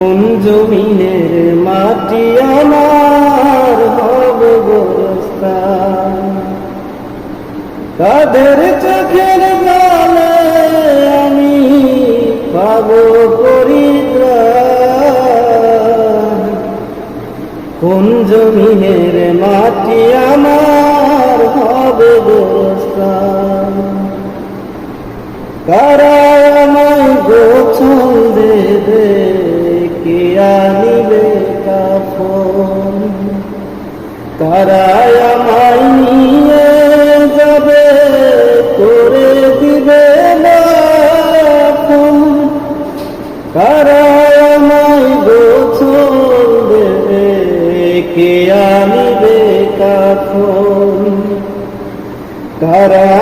কোন জমিনের মাটি আমার হবে গোরস্থান, কাদের চোখের জলে আমি পাবো পরিত্রাণ। কোন জমিনের মাটি আমার হবে গোরস্থান, কারা আমায় গোছল দেবে, কে আনিবে কাফন, কারা আমায় নিয়ে যাবে করে দিবে দাফন, কারা আমায় গোছল দেবে, কে আনিবে কাফন, কারা